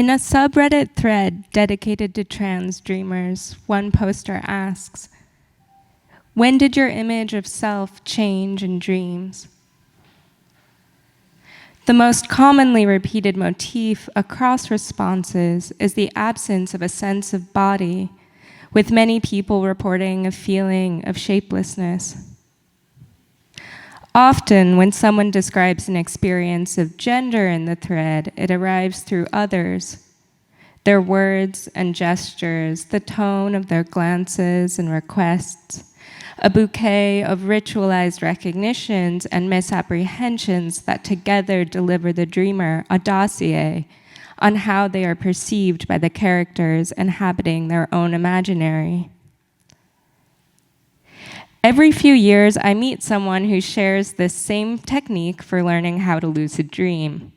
In a subreddit thread dedicated to trans dreamers, one poster asks, "When did your image of self change in dreams?" The most commonly repeated motif across responses is the absence of a sense of body, with many people reporting a feeling of shapelessness. Often, when someone describes an experience of gender in the thread, it arrives through others, their words and gestures, the tone of their glances and requests, a bouquet of ritualized recognitions and misapprehensions that together deliver the dreamer a dossier on how they are perceived by the characters inhabiting their own imaginary. Every few years, I meet someone who shares this same technique for learning how to lucid dream.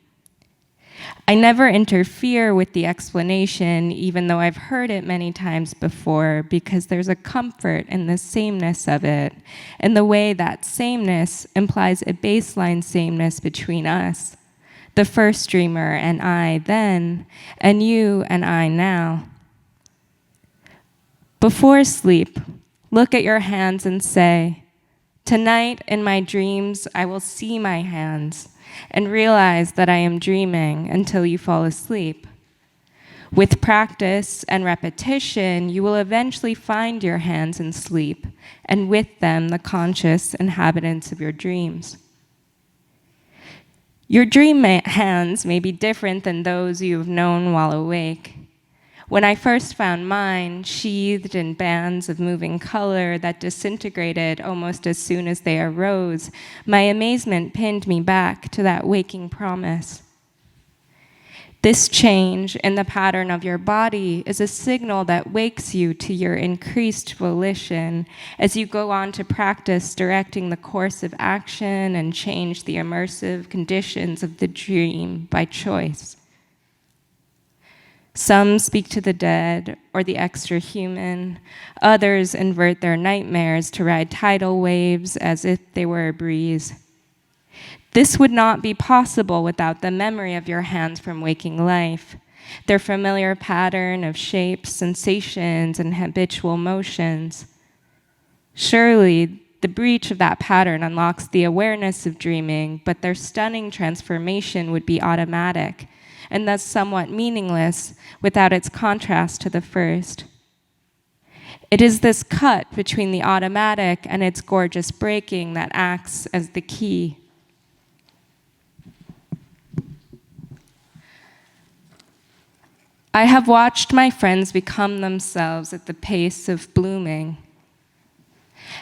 I never interfere with the explanation, even though I've heard it many times before, because there's a comfort in the sameness of it, and the way that sameness implies a baseline sameness between us, the first dreamer and I then, and you and I now. Before sleep, look at your hands and say, "Tonight in my dreams, I will see my hands and realize that I am dreaming until you fall asleep. With practice and repetition, you will eventually find your hands in sleep, and with them the conscious inhabitants of your dreams." Your dream hands may be different than those you have known while awake. When I first found mine, sheathed in bands of moving color that disintegrated almost as soon as they arose, my amazement pinned me back to that waking promise. This change in the pattern of your body is a signal that wakes you to your increased volition as you go on to practice directing the course of action and change the immersive conditions of the dream by choice. Some speak to the dead or the extra-human. Others invert their nightmares to ride tidal waves as if they were a breeze. This would not be possible without the memory of your hands from waking life, their familiar pattern of shapes, sensations, and habitual motions. Surely, the breach of that pattern unlocks the awareness of dreaming, but their stunning transformation would be automatic, and thus somewhat meaningless without its contrast to the first. It is this cut between the automatic and its gorgeous breaking that acts as the key. I have watched my friends become themselves at the pace of blooming.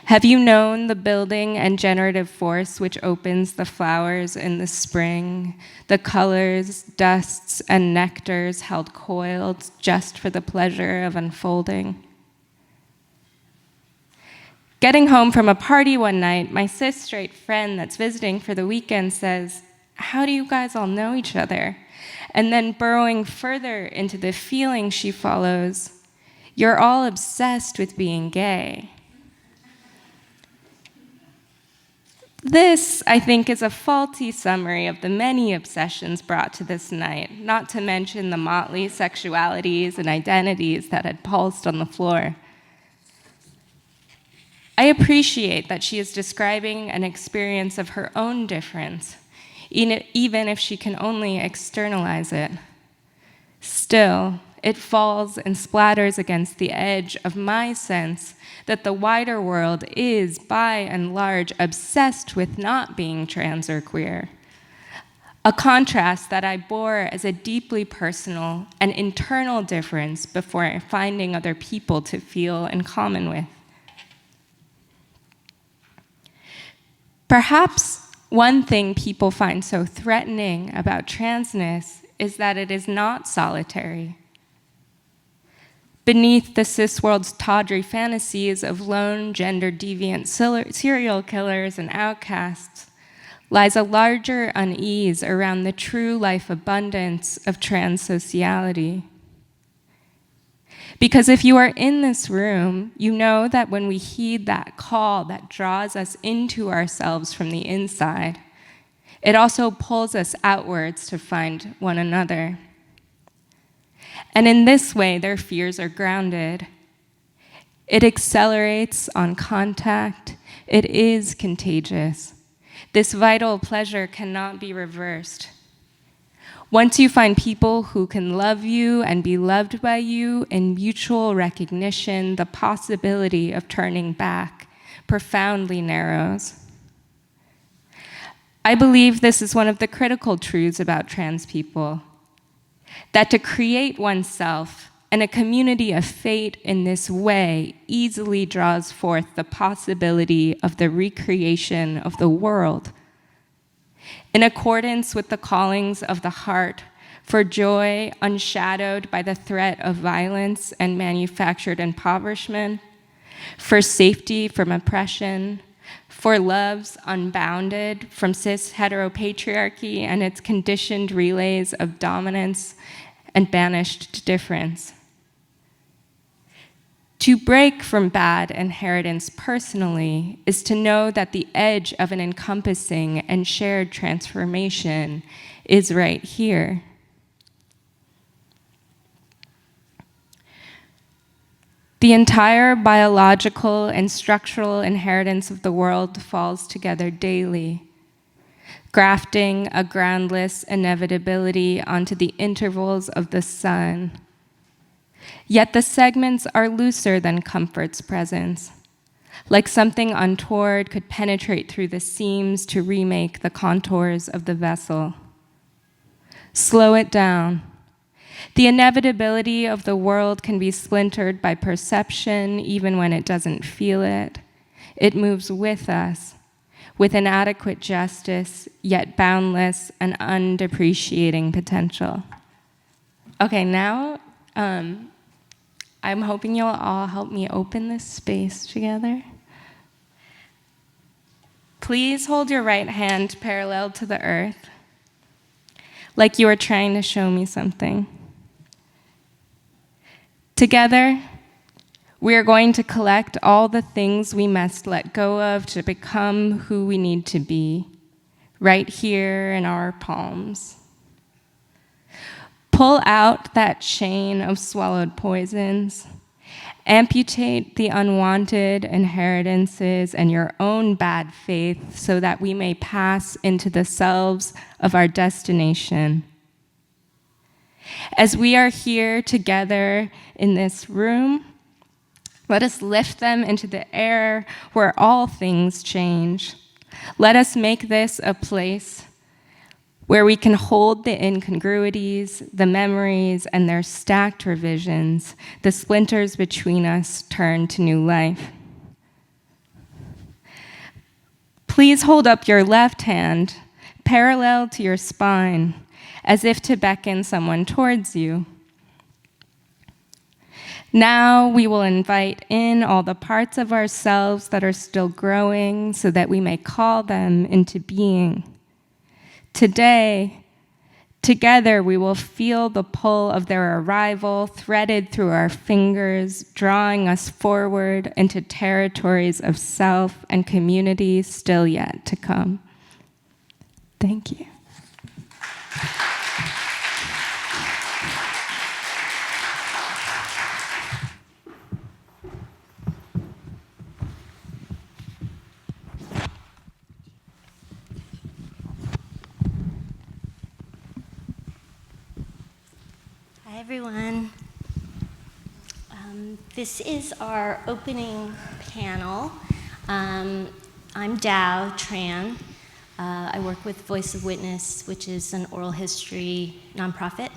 Have you known the building and generative force which opens the flowers in the spring, the colors, dusts, and nectars held coiled just for the pleasure of unfolding? Getting home from a party one night, my cis-straight friend that's visiting for the weekend says, "How do you guys all know each other?" And then burrowing further into the feeling she follows, "You're all obsessed with being gay." This, I think, is a faulty summary of the many obsessions brought to this night, not to mention the motley sexualities and identities that had pulsed on the floor. I appreciate that she is describing an experience of her own difference, even if she can only externalize it. Still, it falls and splatters against the edge of my sense that the wider world is, by and large, obsessed with not being trans or queer. A contrast that I bore as a deeply personal and internal difference before finding other people to feel in common with. Perhaps one thing people find so threatening about transness is that it is not solitary. Beneath the cis world's tawdry fantasies of lone gender-deviant serial killers and outcasts lies a larger unease around the true life abundance of trans sociality. Because if you are in this room, you know that when we heed that call that draws us into ourselves from the inside, it also pulls us outwards to find one another. And in this way, their fears are grounded. It accelerates on contact. It is contagious. This vital pleasure cannot be reversed. Once you find people who can love you and be loved by you in mutual recognition, the possibility of turning back profoundly narrows. I believe this is one of the critical truths about trans people, that to create oneself and a community of fate in this way easily draws forth the possibility of the recreation of the world. In accordance with the callings of the heart, for joy unshadowed by the threat of violence and manufactured impoverishment, for safety from oppression, for loves unbounded from cis heteropatriarchy and its conditioned relays of dominance and banished difference. To break from bad inheritance personally is to know that the edge of an encompassing and shared transformation is right here. The entire biological and structural inheritance of the world falls together daily, grafting a groundless inevitability onto the intervals of the sun. Yet the segments are looser than comfort's presence, like something untoward could penetrate through the seams to remake the contours of the vessel. Slow it down. The inevitability of the world can be splintered by perception even when it doesn't feel it. It moves with us, with inadequate justice, yet boundless and undepreciating potential. Okay, now, I'm hoping you'll all help me open this space together. Please hold your right hand parallel to the earth, like you are trying to show me something. Together, we are going to collect all the things we must let go of to become who we need to be, right here in our palms. Pull out that chain of swallowed poisons. Amputate the unwanted inheritances and your own bad faith so that we may pass into the selves of our destination. As we are here together in this room, let us lift them into the air where all things change. Let us make this a place where we can hold the incongruities, the memories, and their stacked revisions, the splinters between us turn to new life. Please hold up your left hand parallel to your spine, as if to beckon someone towards you. Now we will invite in all the parts of ourselves that are still growing so that we may call them into being. Today, together we will feel the pull of their arrival threaded through our fingers, drawing us forward into territories of self and community still yet to come. Thank you. Hi, everyone. This is our opening panel. I'm Dao Tran. I work with Voice of Witness, which is an oral history nonprofit,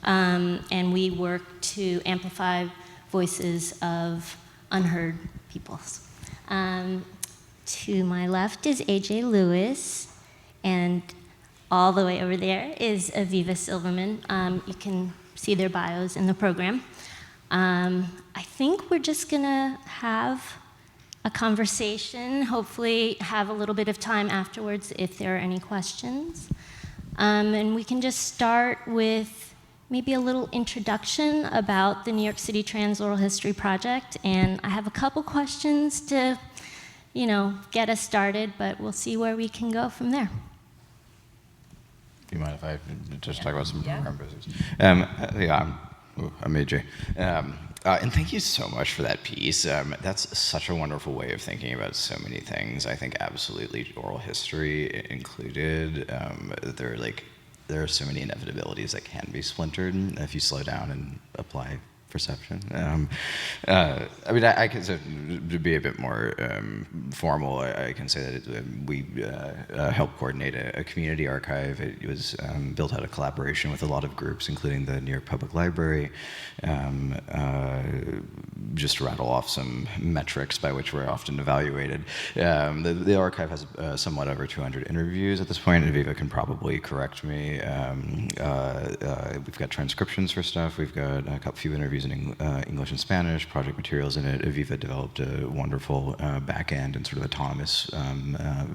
and we work to amplify voices of unheard peoples. To my left is AJ Lewis, and all the way over there is Aviva Silverman. You can see their bios in the program. I think we're just gonna have a conversation, hopefully have a little bit of time afterwards if there are any questions. And we can just start with maybe a little introduction about the New York City Trans Oral History Project. And I have a couple questions to, get us started, but we'll see where we can go from there. Do you mind if I just talk about some program basics? I'm I'm AJ. And thank you so much for that piece. That's such a wonderful way of thinking about so many things. I think absolutely oral history included. There are so many inevitabilities that can be splintered if you slow down and apply perception. I can say, to be a bit more formal, I can say that we helped coordinate a community archive. It was built out of collaboration with a lot of groups, including the New York Public Library. Just to rattle off some metrics by which we're often evaluated. The archive has somewhat over 200 interviews at this point. Aviva can probably correct me. We've got transcriptions for stuff. We've got a few interviews in English and Spanish, project materials in it. Aviva developed a wonderful back-end and sort of autonomous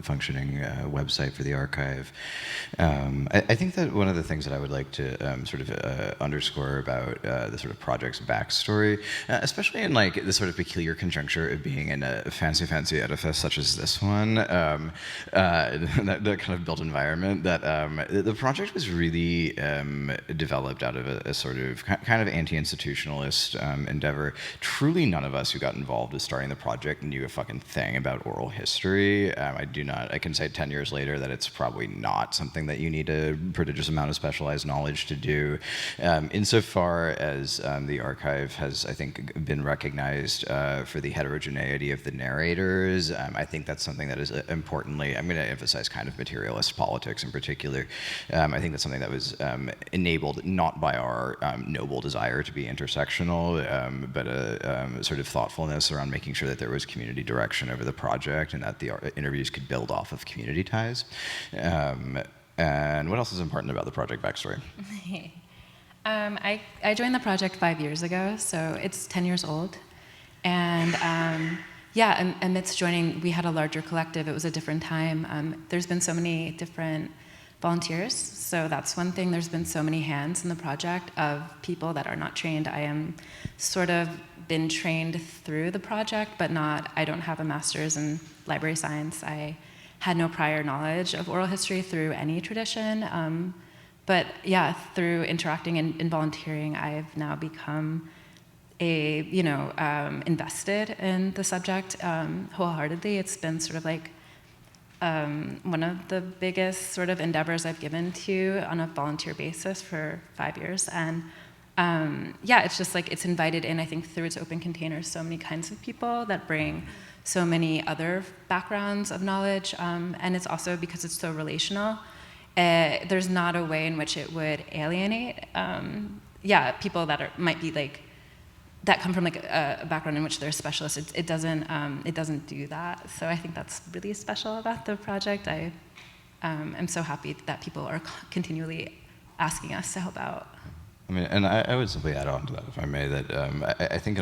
functioning website for the archive. I think that one of the things that I would like to sort of underscore about the sort of project's backstory, especially in like the sort of peculiar conjuncture of being in a fancy edifice such as this one, that kind of built environment, that the project was really developed out of a sort of kind of anti-institutionalist endeavor. Truly none of us who got involved with starting the project knew a fucking thing about oral history. I can say 10 years later that it's probably not something that you need a prodigious amount of specialized knowledge to do. Insofar as the archive has, I think, been recognized for the heterogeneity of the narrators, I think that's something that is importantly, I'm going to emphasize kind of materialist politics in particular. I think that's something that was enabled not by our noble desire to be intersectional, but a sort of thoughtfulness around making sure that there was community direction over the project and that the interviews could build off of community ties. And what else is important about the project backstory? I joined the project 5 years ago, so it's 10 years old. And amidst joining, we had a larger collective. It was a different time. There's been so many different volunteers, so that's one thing. There's been so many hands in the project of people that are not trained. I am sort of been trained through the project, but I don't have a master's in library science. I had no prior knowledge of oral history through any tradition. But yeah, through interacting and volunteering, I've now become invested in the subject wholeheartedly. It's been sort of like one of the biggest sort of endeavors I've given to on a volunteer basis for 5 years. And it's just like it's invited in, I think, through its open containers, so many kinds of people that bring so many other backgrounds of knowledge. And it's also because it's so relational. There's not a way in which it would alienate people that might be like, that come from like a background in which they're specialists. It doesn't do that. So I think that's really special about the project. I am so happy that people are continually asking us to help out. I mean, and I would simply add on to that, if I may, that I think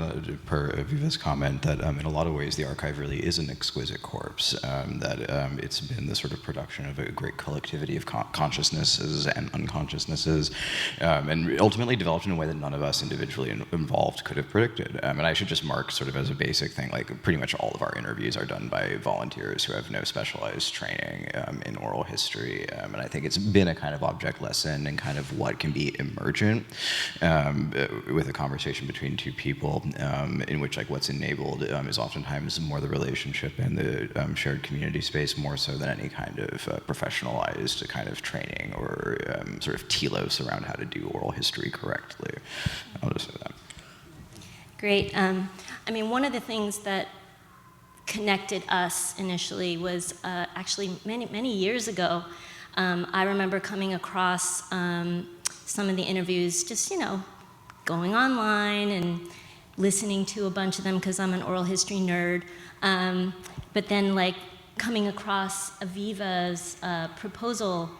per Aviva's comment, that in a lot of ways the archive really is an exquisite corpse, that it's been the sort of production of a great collectivity of consciousnesses and unconsciousnesses, and ultimately developed in a way that none of us individually involved could have predicted. And I should just mark sort of as a basic thing, like pretty much all of our interviews are done by volunteers who have no specialized training in oral history, and I think it's been a kind of object lesson and kind of what can be emergent with a conversation between two people, in which like what's enabled is oftentimes more the relationship and the shared community space, more so than any kind of professionalized kind of training or sort of telos around how to do oral history correctly. I'll just say that. Great. I mean, one of the things that connected us initially was actually many years ago. I remember coming across some of the interviews, just, going online and listening to a bunch of them because I'm an oral history nerd. But then, like, coming across Aviva's proposal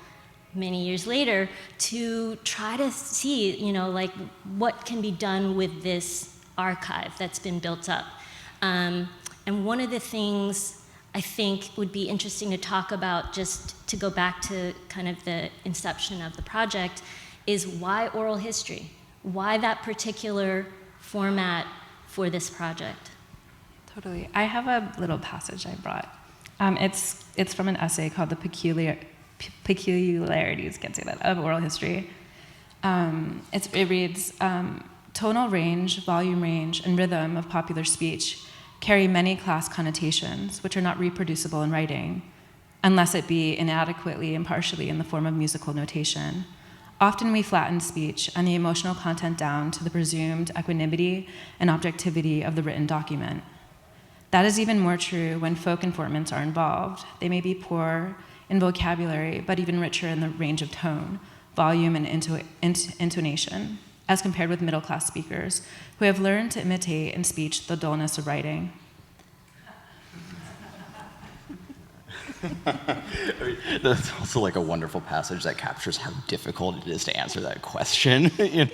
many years later to try to see, like, what can be done with this archive that's been built up. And one of the things I think would be interesting to talk about, just to go back to kind of the inception of the project, is why oral history? Why that particular format for this project? Totally. I have a little passage I brought. It's from an essay called The Peculiarities, can't say that, of Oral History. It reads, tonal range, volume range, and rhythm of popular speech carry many class connotations, which are not reproducible in writing, unless it be inadequately and partially in the form of musical notation. Often we flatten speech and the emotional content down to the presumed equanimity and objectivity of the written document. That is even more true when folk informants are involved. They may be poor in vocabulary, but even richer in the range of tone, volume, and intonation, as compared with middle-class speakers who have learned to imitate in speech the dullness of writing. I mean, that's also like a wonderful passage that captures how difficult it is to answer that question. You know,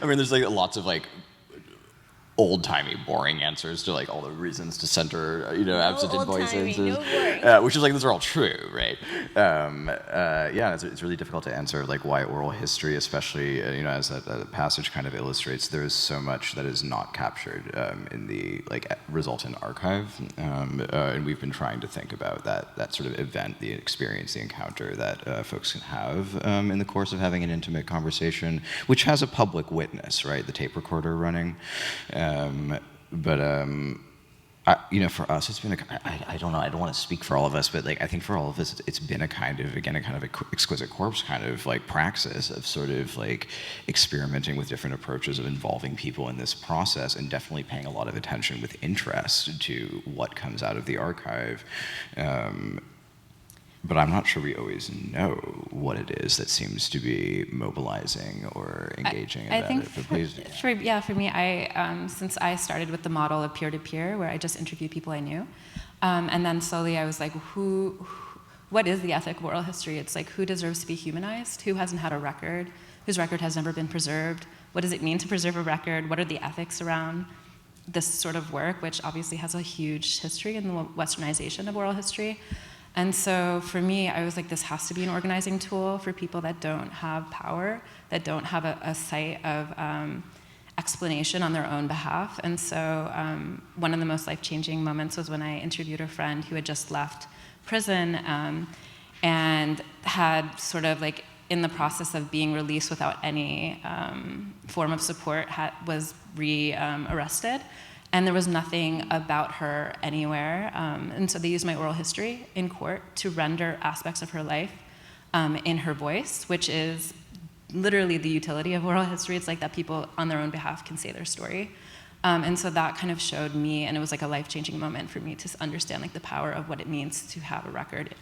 I mean, there's like lots of like old-timey boring answers to like all the reasons to center, you know, absent voices, which is like, those are all true, right? Yeah, it's really difficult to answer like why oral history, especially, you know, as that passage kind of illustrates, there is so much that is not captured in the like resultant archive, and we've been trying to think about that sort of event, the experience, the encounter that folks can have in the course of having an intimate conversation, which has a public witness, right? The tape recorder running. You know, for us, it's been I don't know, I don't want to speak for all of us, but like I think for all of us, it's been a kind of exquisite corpse kind of like praxis of sort of like experimenting with different approaches of involving people in this process, and definitely paying a lot of attention with interest to what comes out of the archive. But I'm not sure we always know what it is that seems to be mobilizing or engaging I think it. But please, for me, since I started with the model of peer-to-peer, where I just interviewed people I knew, and then slowly I was like, what is the ethic of oral history? It's like, who deserves to be humanized? Who hasn't had a record? Whose record has never been preserved? What does it mean to preserve a record? What are the ethics around this sort of work, which obviously has a huge history in the westernization of oral history? And so for me, I was like, this has to be an organizing tool for people that don't have power, that don't have a site of explanation on their own behalf. And so one of the most life-changing moments was when I interviewed a friend who had just left prison and had sort of like in the process of being released without any form of support, was arrested. And there was nothing about her anywhere. And so they used my oral history in court to render aspects of her life in her voice, which is literally the utility of oral history. It's like that people on their own behalf can say their story. And so that kind of showed me, and it was like a life-changing moment for me to understand like the power of what it means to have a record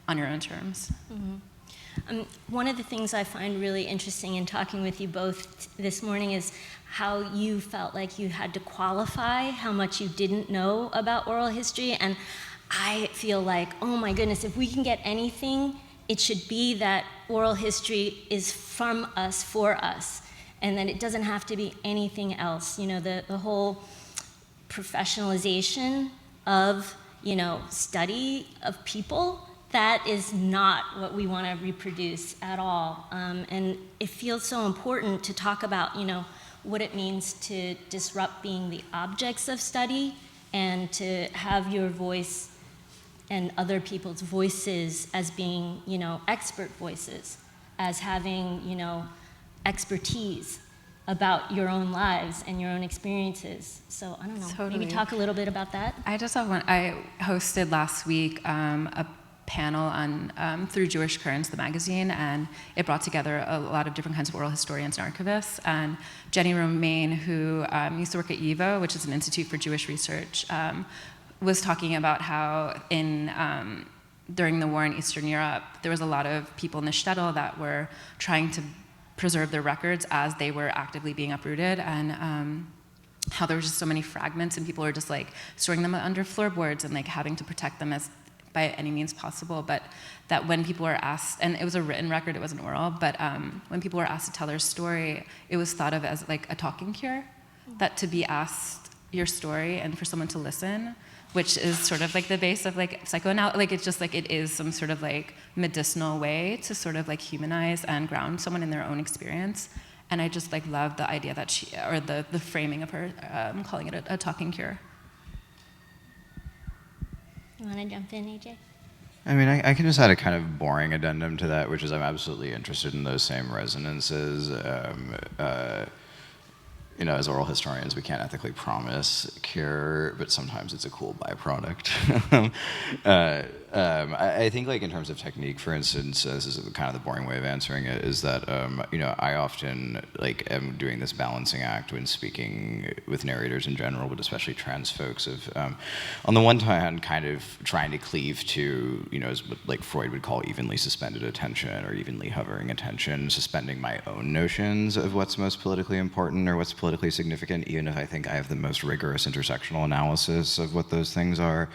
on your own terms. Mm-hmm. One of the things I find really interesting in talking with you both this morning is how you felt like you had to qualify how much you didn't know about oral history. And I feel like, oh my goodness, if we can get anything, it should be that oral history is from us, for us, and that it doesn't have to be anything else. You know, the whole professionalization of, you know, study of people, that is not what we want to reproduce at all. And it feels so important to talk about, you know, what it means to disrupt being the objects of study and to have your voice and other people's voices as being, you know, expert voices, as having, you know, expertise about your own lives and your own experiences. So I don't know, Totally. Maybe talk a little bit about that. I just have one. I hosted last week a panel on through Jewish Currents, the magazine, and it brought together a lot of different kinds of oral historians and archivists. And Jenny Romaine, who used to work at YIVO, which is an institute for Jewish research, was talking about how during the war in Eastern Europe, there was a lot of people in the shtetl that were trying to preserve their records as they were actively being uprooted, and how there were just so many fragments, and people were just like storing them under floorboards and like having to protect them as by any means possible. But that when people were asked, and it was a written record, it wasn't oral, but when people were asked to tell their story, it was thought of as like a talking cure, that to be asked your story and for someone to listen, which is sort of like the base of like psychoanalysis, like it's just like it is some sort of like medicinal way to sort of like humanize and ground someone in their own experience. And I just like love the idea that she, or the framing of her calling it a talking cure. You want to jump in, AJ? I mean, I can just add a kind of boring addendum to that, which is I'm absolutely interested in those same resonances. as oral historians, we can't ethically promise cure, but sometimes it's a cool byproduct. I think, like, in terms of technique, for instance, this is kind of the boring way of answering it, is that, I often, like, am doing this balancing act when speaking with narrators in general, but especially trans folks, of, on the one hand, kind of trying to cleave to, as what, like, Freud would call evenly suspended attention, or evenly hovering attention, suspending my own notions of what's most politically important or what's politically significant, even if I think I have the most rigorous intersectional analysis of what those things are.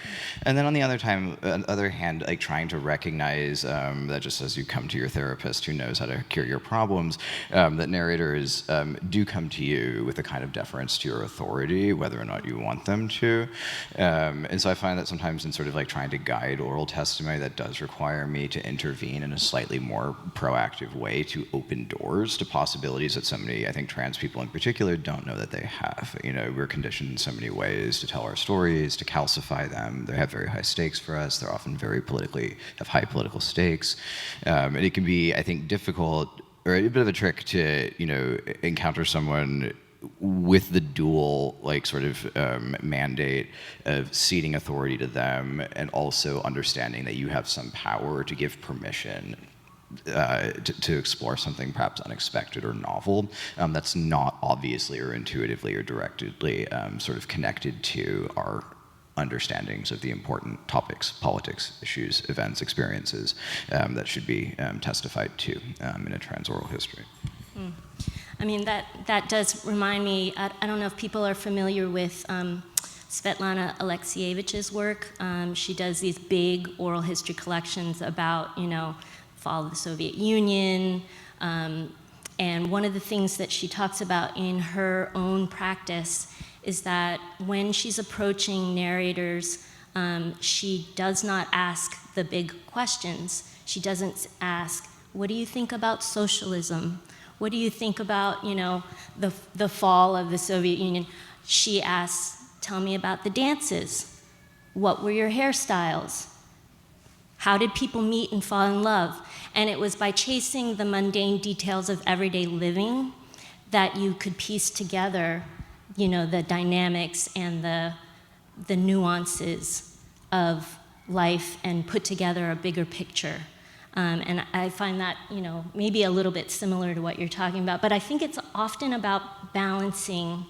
And then on the other hand, like, trying to recognize that just as you come to your therapist who knows how to cure your problems, that narrators do come to you with a kind of deference to your authority, whether or not you want them to. And so I find that sometimes in sort of like trying to guide oral testimony, that does require me to intervene in a slightly more proactive way to open doors to possibilities that so many, I think, trans people in particular, don't know that they have. We're conditioned in so many ways to tell our stories, to calcify them. They have very high stakes for us. They're often have high political stakes. And it can be, I think, difficult, or a bit of a trick to, encounter someone with the dual, like, sort of mandate of ceding authority to them and also understanding that you have some power to give permission to explore something perhaps unexpected or novel that's not obviously or intuitively or directly sort of connected to our understandings of the important topics, politics, issues, events, experiences that should be testified to in a trans oral history. I mean, that does remind me, I don't know if people are familiar with Svetlana Alexievich's work. She does these big oral history collections about, fall of the Soviet Union, and one of the things that she talks about in her own practice is that when she's approaching narrators, she does not ask the big questions. She doesn't ask, what do you think about socialism? What do you think about, the fall of the Soviet Union? She asks, tell me about the dances. What were your hairstyles? How did people meet and fall in love? And it was by chasing the mundane details of everyday living that you could piece together, the dynamics and the nuances of life and put together a bigger picture. And I find that, maybe a little bit similar to what you're talking about, but I think it's often about balancing,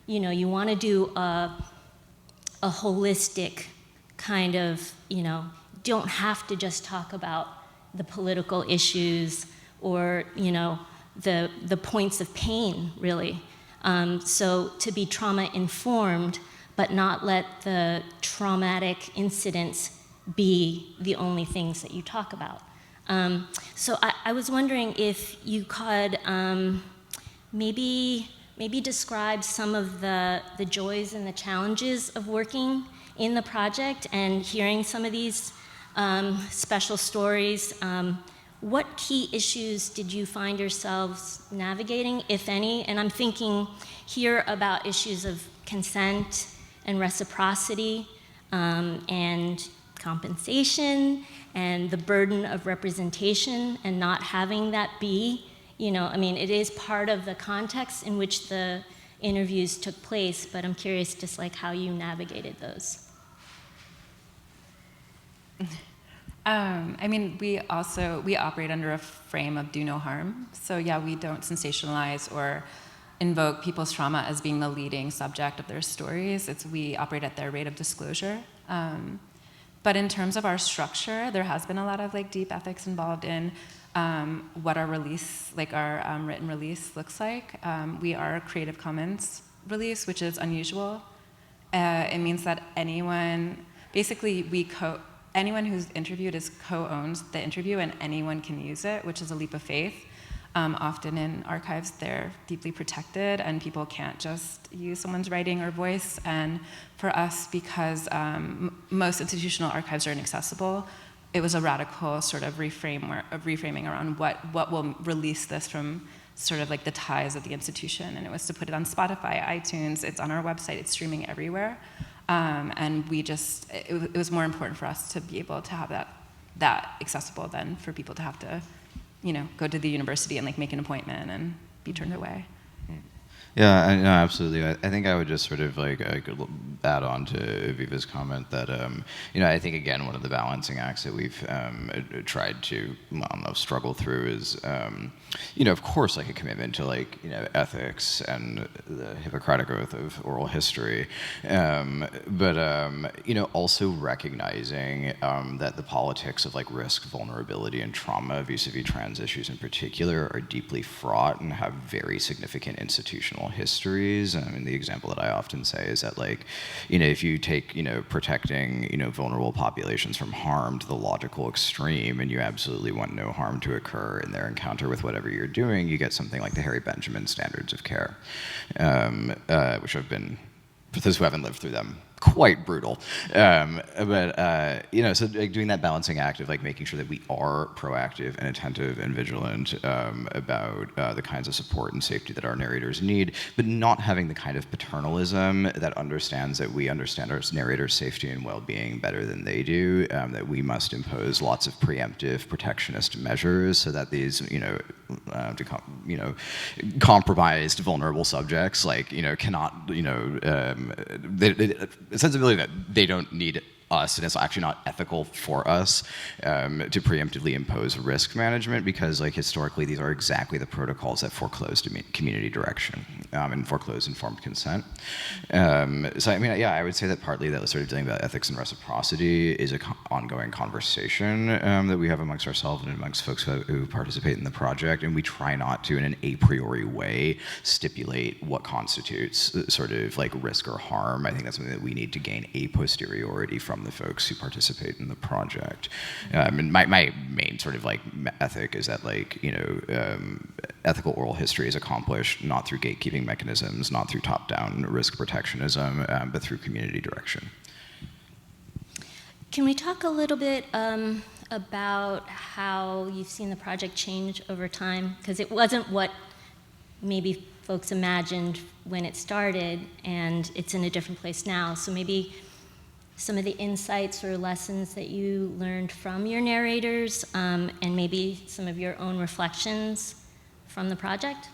you want to do a holistic kind of, don't have to just talk about the political issues or, the points of pain, really. So to be trauma-informed, but not let the traumatic incidents be the only things that you talk about. So I was wondering if you could maybe describe some of the joys and the challenges of working in the project and hearing some of these special stories. What key issues did you find yourselves navigating, if any? And I'm thinking here about issues of consent and reciprocity and compensation and the burden of representation and not having that be, it is part of the context in which the interviews took place, but I'm curious just like how you navigated those. We operate under a frame of do no harm. So yeah, we don't sensationalize or invoke people's trauma as being the leading subject of their stories. We operate at their rate of disclosure. But in terms of our structure, there has been a lot of deep ethics involved in what our release, our written release looks like. We are a Creative Commons release, which is unusual. It means that anyone who's interviewed co-owns the interview and anyone can use it, which is a leap of faith. Often in archives, they're deeply protected and people can't just use someone's writing or voice. And for us, because most institutional archives are inaccessible, it was a radical sort of reframing around what will release this from sort of the ties of the institution. And it was to put it on Spotify, iTunes, it's on our website, it's streaming everywhere. And it was more important for us to be able to have that accessible than for people to have to, go to the university and make an appointment and be turned away. Yeah, no, absolutely. I think I would just sort of like add on to Aviva's comment that I think again one of the balancing acts that we've tried to struggle through is of course like a commitment to like ethics and the Hippocratic Oath of oral history, but also recognizing that the politics of like risk, vulnerability, and trauma vis-a-vis trans issues in particular are deeply fraught and have very significant institutional histories. I mean, the example that I often say is that, like, if you take, protecting, vulnerable populations from harm to the logical extreme, and you absolutely want no harm to occur in their encounter with whatever you're doing, you get something like the Harry Benjamin standards of care, which have been, for those who haven't lived through them, quite brutal. So like doing that balancing act of like making sure that we are proactive and attentive and vigilant about the kinds of support and safety that our narrators need, but not having the kind of paternalism that understands that we understand our narrators' safety and well-being better than they do, that we must impose lots of preemptive protectionist measures so that these, compromised, vulnerable subjects, like, cannot, a sensibility that they don't need us, and it's actually not ethical for us to preemptively impose risk management, because like historically these are exactly the protocols that foreclose community direction and foreclose informed consent. So I mean, yeah, I would say that partly that sort of dealing about ethics and reciprocity is an ongoing conversation that we have amongst ourselves and amongst folks who participate in the project, and we try not to, in an a priori way, stipulate what constitutes sort of like risk or harm. I think that's something that we need to gain a posteriority from the folks who participate in the project. And my main sort of like ethic is that like, ethical oral history is accomplished not through gatekeeping mechanisms, not through top-down risk protectionism, but through community direction. Can we talk a little bit about how you've seen the project change over time? Because it wasn't what maybe folks imagined when it started, and it's in a different place now. So maybe some of the insights or lessons that you learned from your narrators, and maybe some of your own reflections from the project?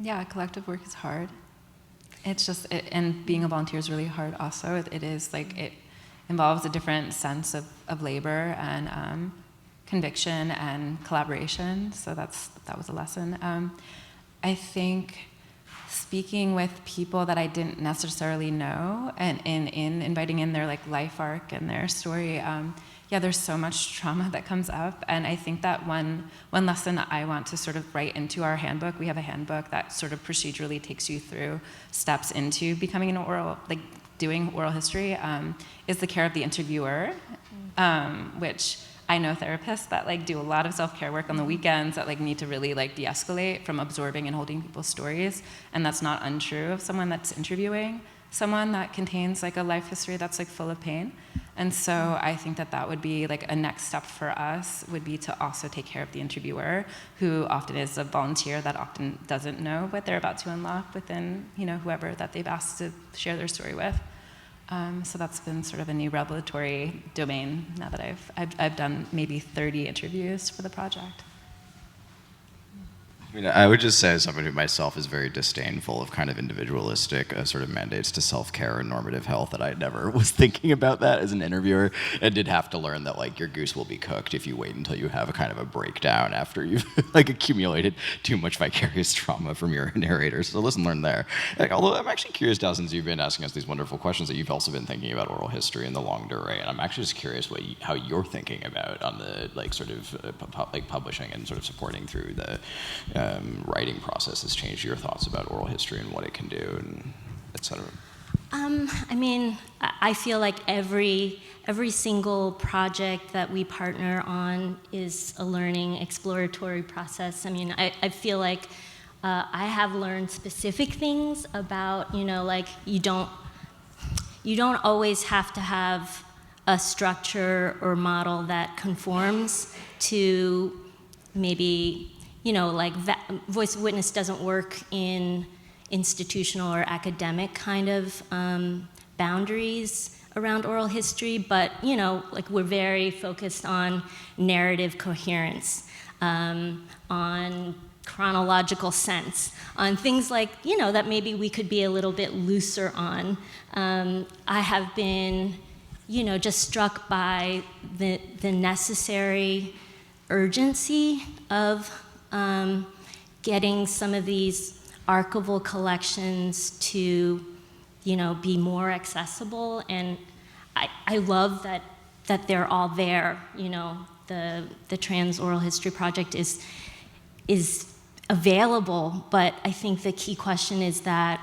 Yeah, collective work is hard. It's just, and being a volunteer is really hard also. It is like, it involves a different sense of labor and conviction and collaboration. So that was a lesson. I think speaking with people that I didn't necessarily know, and in inviting in their like life arc and their story, there's so much trauma that comes up, and I think that one lesson that I want to sort of write into our handbook, we have a handbook that sort of procedurally takes you through steps into becoming doing oral history, is the care of the interviewer, which I know therapists that like do a lot of self-care work on the weekends that like need to really like de-escalate from absorbing and holding people's stories, and that's not untrue of someone that's interviewing someone that contains like a life history that's like full of pain. And so I think that would be like a next step for us, would be to also take care of the interviewer, who often is a volunteer that often doesn't know what they're about to unlock within, whoever that they've asked to share their story with. So that's been sort of a new revelatory domain now that I've done maybe 30 interviews for the project. I mean, I would just say, as someone who myself is very disdainful of kind of individualistic sort of mandates to self-care and normative health, that I never was thinking about that as an interviewer, and did have to learn that like your goose will be cooked if you wait until you have a kind of a breakdown after you've like accumulated too much vicarious trauma from your narrator. So lesson learned there. Like, although I'm actually curious, Dao, since you've been asking us these wonderful questions, that you've also been thinking about oral history and the longue durée, and I'm actually just curious how you're thinking about on the like sort of publishing and sort of supporting through the writing process has changed your thoughts about oral history and what it can do, and et cetera. I mean, I feel like every single project that we partner on is a learning, exploratory process. I mean, I feel like I have learned specific things about, like you don't always have to have a structure or model that conforms to maybe, like voice of witness doesn't work in institutional or academic kind of boundaries around oral history, but like we're very focused on narrative coherence, on chronological sense on things like, that maybe we could be a little bit looser on. I have been, just struck by the necessary urgency of getting some of these archival collections to, be more accessible. And I love that they're all there. The Trans Oral History Project is available, but I think the key question is that,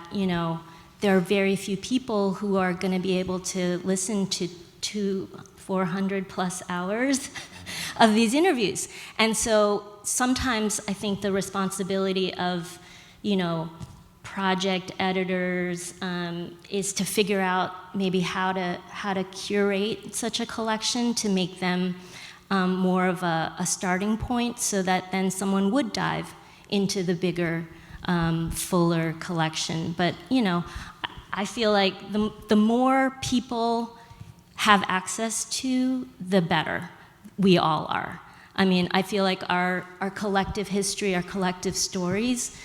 there are very few people who are going to be able to listen to 400 plus hours of these interviews. And so sometimes I think the responsibility of, project editors is to figure out maybe how to curate such a collection to make them more of a starting point, so that then someone would dive into the bigger, fuller collection. But I feel like the more people have access to, the better we all are. I mean, I feel like our collective history, our collective stories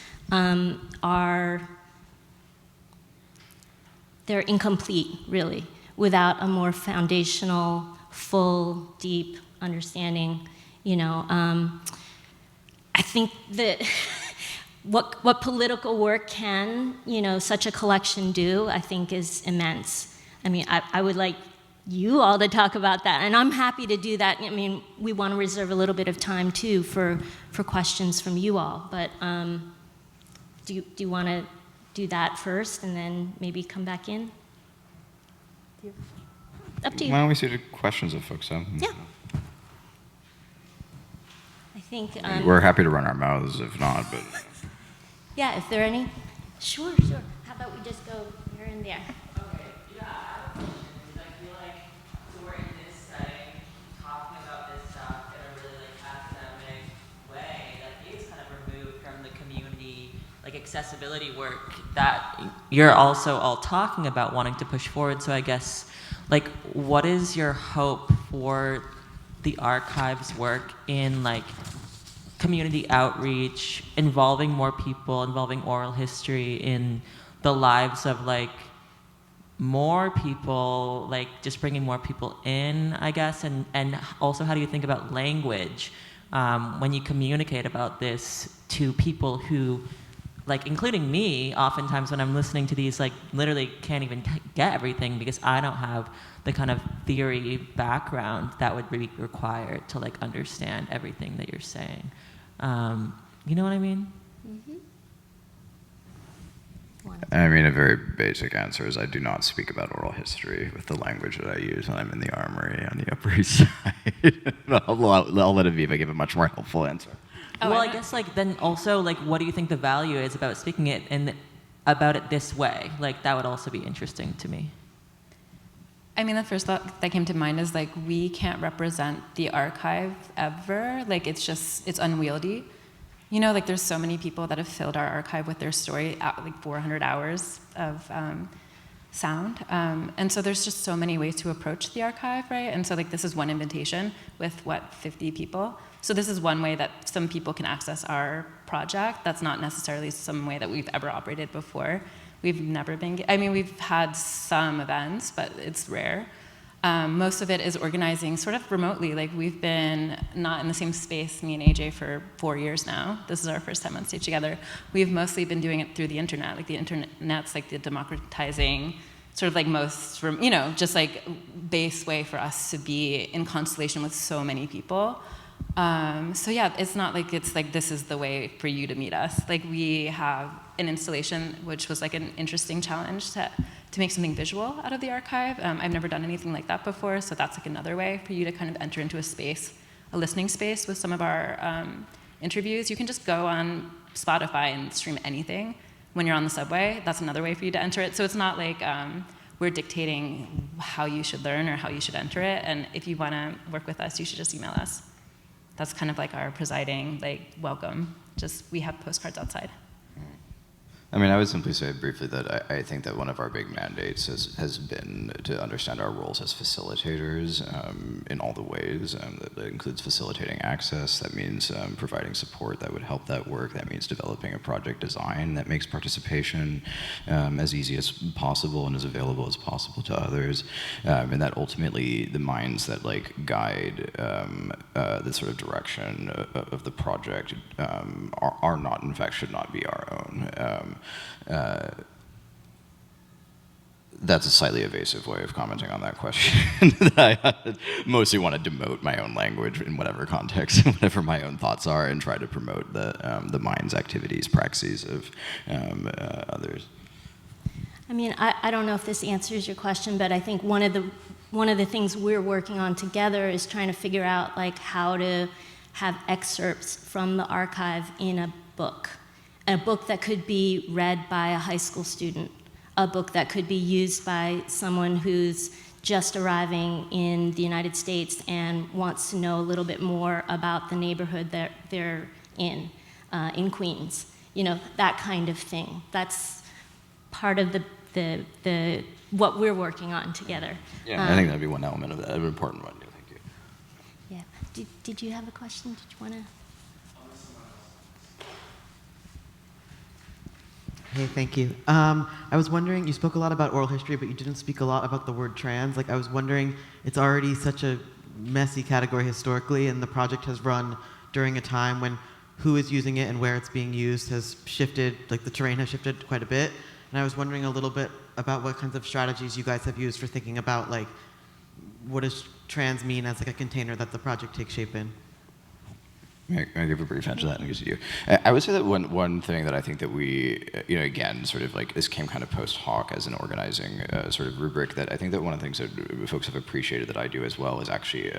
they're incomplete, really, without a more foundational, full, deep understanding. I think that what political work can, such a collection do, I think is immense. I mean, I would like you all to talk about that, and I'm happy to do that. I mean, we want to reserve a little bit of time too for questions from you all, but do you want to do that first and then maybe come back in? Up to you. Why don't we see the questions if folks have? Yeah. I think we're happy to run our mouths if not, but yeah, if there are any. Sure. How about we just go here and there? Okay, yeah, I have a question, because I feel like, so we're in this setting, talking about this stuff in a really academic way that is kind of removed from the community, accessibility work that you're also all talking about wanting to push forward. So I guess, what is your hope for the archives work in community outreach, involving more people, involving oral history in the lives of more people, just bringing more people in, I guess, and also how do you think about language when you communicate about this to people who, including me, oftentimes when I'm listening to these, literally can't even get everything because I don't have the kind of theory background that would be required to understand everything that you're saying. You know what I mean? Mm-hmm. I mean, a very basic answer is I do not speak about oral history with the language that I use when I'm in the Armory on the Upper East Side. I'll let Aviva give a much more helpful answer. Well, I guess then also what do you think the value is about speaking it and about it this way? That would also be interesting to me. I mean, the first thought that came to mind is we can't represent the archive ever. It's unwieldy. There's so many people that have filled our archive with their story, 400 hours of sound. And so there's just so many ways to approach the archive, right? And so this is one invitation with 50 people. So this is one way that some people can access our project. That's not necessarily some way that we've ever operated before. We've never been, we've had some events, but it's rare. Most of it is organizing sort of remotely. We've been not in the same space, me and AJ, for 4 years now. This is our first time on stage together. We've mostly been doing it through the internet. The internet's the democratizing, sort of most, just base way for us to be in constellation with so many people. So yeah, it's not it's this is the way for you to meet us. We have an installation, which was an interesting challenge to make something visual out of the archive. I've never done anything like that before, so that's another way for you to kind of enter into a space, a listening space with some of our interviews. You can just go on Spotify and stream anything when you're on the subway. That's another way for you to enter it. So it's not we're dictating how you should learn or how you should enter it. And if you want to work with us, you should just email us. That's kind of our presiding welcome. We have postcards outside. I mean, I would simply say briefly that I think that one of our big mandates has been to understand our roles as facilitators in all the ways. That includes facilitating access. That means providing support that would help that work. That means developing a project design that makes participation as easy as possible and as available as possible to others. And that ultimately the minds that like guide the sort of direction of the project are not, in fact, should not be our own. That's a slightly evasive way of commenting on that question. I mostly want to demote my own language in whatever context, whatever my own thoughts are, and try to promote the mind's activities, praxis of others. I mean, I don't know if this answers your question, but I think one of the things we're working on together is trying to figure out like how to have excerpts from the archive in a book that could be read by a high school student, a book that could be used by someone who's just arriving in the United States and wants to know a little bit more about the neighborhood that they're in Queens. You know, that kind of thing. That's part of the what we're working on together. Yeah, I think that'd be one element of that, an important one. Thank you. Yeah. Did you have a question? Did you want to? Hey, thank you. I was wondering, you spoke a lot about oral history, but you didn't speak a lot about the word trans. Like, I was wondering, it's already such a messy category historically, and the project has run during a time when who is using it and where it's being used has shifted, like the terrain has shifted quite a bit. And I was wondering a little bit about what kinds of strategies you guys have used for thinking about, like, what does trans mean as like a container that the project takes shape in? I'll give a brief answer to that and give it to you. I would say that one thing that I think that we, again, sort of like this came kind of post hoc as an organizing sort of rubric, that I think that one of the things that folks have appreciated that I do as well is actually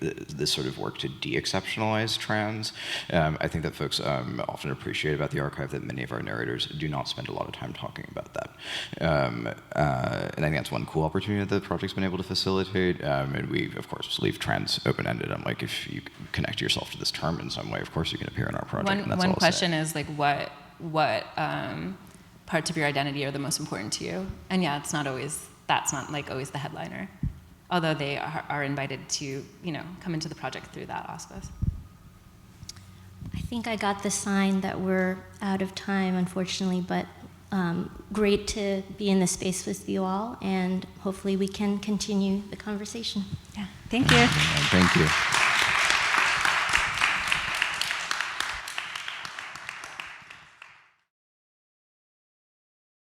this sort of work to de-exceptionalize trans. I think that folks often appreciate about the archive that many of our narrators do not spend a lot of time talking about that. And I think that's one cool opportunity that the project's been able to facilitate. And we, of course, leave trans open-ended. I'm like, if you connect yourself to this term in some way, of course you can appear in our project. And that's one all question is like, what parts of your identity are the most important to you? And yeah, that's not like always the headliner, although they are invited to, come into the project through that auspice. I think I got the sign that we're out of time, unfortunately, but great to be in this space with you all, and hopefully we can continue the conversation. Yeah, thank you. Thank you.